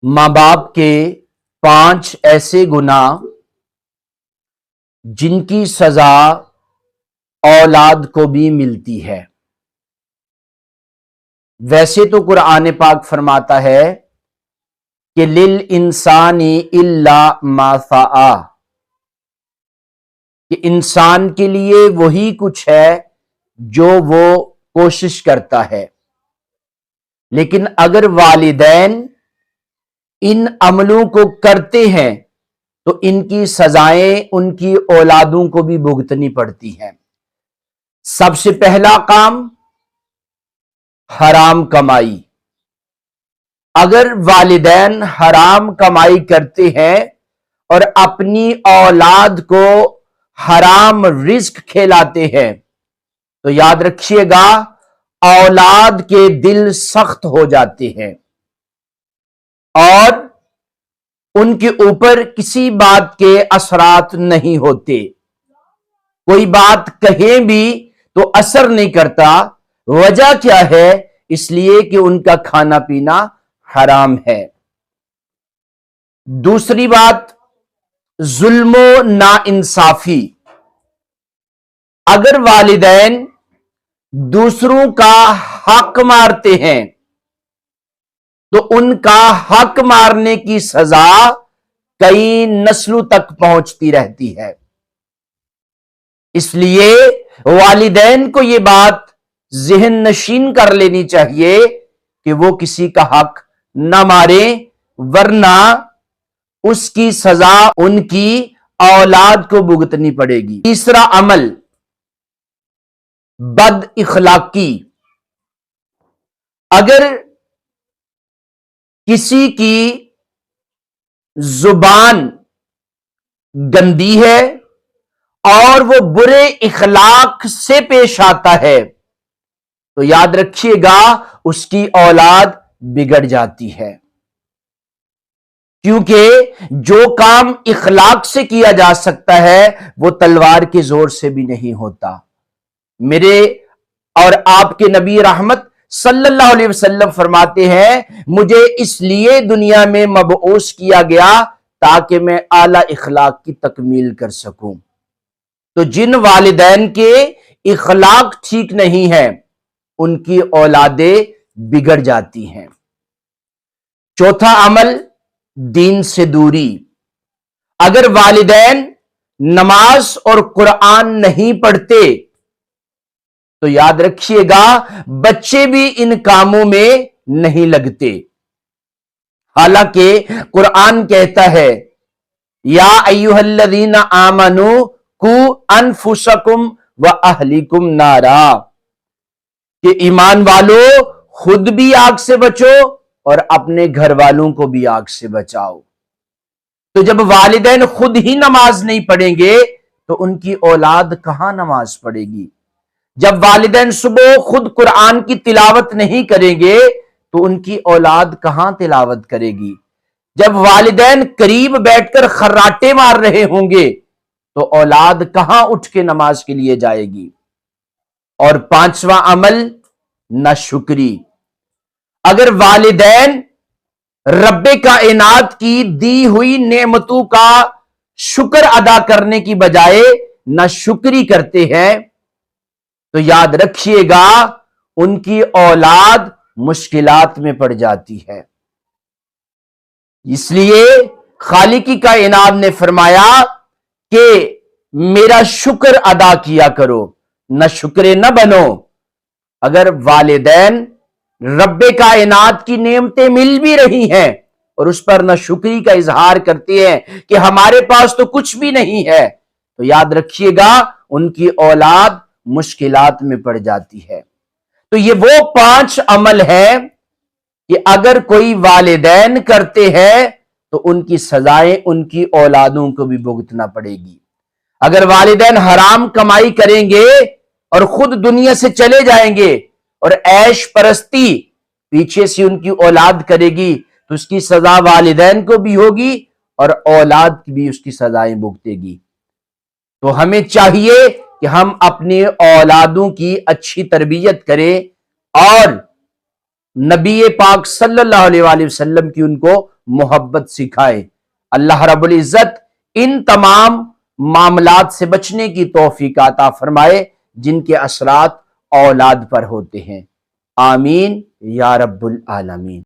ماں باپ کے 5 ایسے گناہ جن کی سزا اولاد کو بھی ملتی ہے۔ ویسے تو قرآن پاک فرماتا ہے کہ لِلْإِنسَانِ إِلَّا مَا سَعَى، کہ انسان کے لیے وہی کچھ ہے جو وہ کوشش کرتا ہے، لیکن اگر والدین ان عملوں کو کرتے ہیں تو ان کی سزائیں ان کی اولادوں کو بھی بھگتنی پڑتی ہیں۔ سب سے پہلا کام حرام کمائی۔ اگر والدین حرام کمائی کرتے ہیں اور اپنی اولاد کو حرام رزق کھلاتے ہیں تو یاد رکھیے گا اولاد کے دل سخت ہو جاتے ہیں اور ان کے اوپر کسی بات کے اثرات نہیں ہوتے، کوئی بات کہیں بھی تو اثر نہیں کرتا۔ وجہ کیا ہے؟ اس لیے کہ ان کا کھانا پینا حرام ہے۔ دوسری بات ظلم و ناانصافی۔ اگر والدین دوسروں کا حق مارتے ہیں تو ان کا حق مارنے کی سزا کئی نسلوں تک پہنچتی رہتی ہے۔ اس لیے والدین کو یہ بات ذہن نشین کر لینی چاہیے کہ وہ کسی کا حق نہ ماریں، ورنہ اس کی سزا ان کی اولاد کو بھگتنی پڑے گی۔ تیسرا عمل بد اخلاقی۔ اگر کسی کی زبان گندی ہے اور وہ برے اخلاق سے پیش آتا ہے تو یاد رکھیے گا اس کی اولاد بگڑ جاتی ہے، کیونکہ جو کام اخلاق سے کیا جا سکتا ہے وہ تلوار کے زور سے بھی نہیں ہوتا۔ میرے اور آپ کے نبی رحمت صلی اللہ علیہ وسلم فرماتے ہیں مجھے اس لیے دنیا میں مبعوث کیا گیا تاکہ میں اعلی اخلاق کی تکمیل کر سکوں۔ تو جن والدین کے اخلاق ٹھیک نہیں ہیں ان کی اولادیں بگڑ جاتی ہیں۔ چوتھا عمل دین سے دوری۔ اگر والدین نماز اور قرآن نہیں پڑھتے تو یاد رکھیے گا بچے بھی ان کاموں میں نہیں لگتے، حالانکہ قرآن کہتا ہے یا ایھا الذین آمنوا قوا انفسکم واہلیکم نارا، کہ ایمان والو خود بھی آگ سے بچو اور اپنے گھر والوں کو بھی آگ سے بچاؤ۔ تو جب والدین خود ہی نماز نہیں پڑھیں گے تو ان کی اولاد کہاں نماز پڑھے گی؟ جب والدین صبح خود قرآن کی تلاوت نہیں کریں گے تو ان کی اولاد کہاں تلاوت کرے گی؟ جب والدین قریب بیٹھ کر خراٹے مار رہے ہوں گے تو اولاد کہاں اٹھ کے نماز کے لیے جائے گی؟ اور پانچواں عمل ناشکری۔ اگر والدین رب کائنات کی دی ہوئی نعمتوں کا شکر ادا کرنے کی بجائے ناشکری کرتے ہیں تو یاد رکھیے گا ان کی اولاد مشکلات میں پڑ جاتی ہے۔ اس لیے خالق کائنات نے فرمایا کہ میرا شکر ادا کیا کرو، نہ شکرے نہ بنو۔ اگر والدین رب کائنات کی نعمتیں مل بھی رہی ہیں اور اس پر نہ شکری کا اظہار کرتے ہیں کہ ہمارے پاس تو کچھ بھی نہیں ہے تو یاد رکھیے گا ان کی اولاد مشکلات میں پڑ جاتی ہے۔ تو یہ وہ 5 عمل ہیں کہ اگر کوئی والدین کرتے ہیں تو ان کی سزائیں ان کی اولادوں کو بھی بھگتنا پڑے گی۔ اگر والدین حرام کمائی کریں گے اور خود دنیا سے چلے جائیں گے اور عیش پرستی پیچھے سے ان کی اولاد کرے گی تو اس کی سزا والدین کو بھی ہوگی اور اولاد بھی اس کی سزائیں بھگتے گی۔ تو ہمیں چاہیے کہ ہم اپنی اولادوں کی اچھی تربیت کریں اور نبی پاک صلی اللہ علیہ وآلہ وسلم کی ان کو محبت سکھائے۔ اللہ رب العزت ان تمام معاملات سے بچنے کی توفیق عطا فرمائے جن کے اثرات اولاد پر ہوتے ہیں۔ آمین یا رب العالمین۔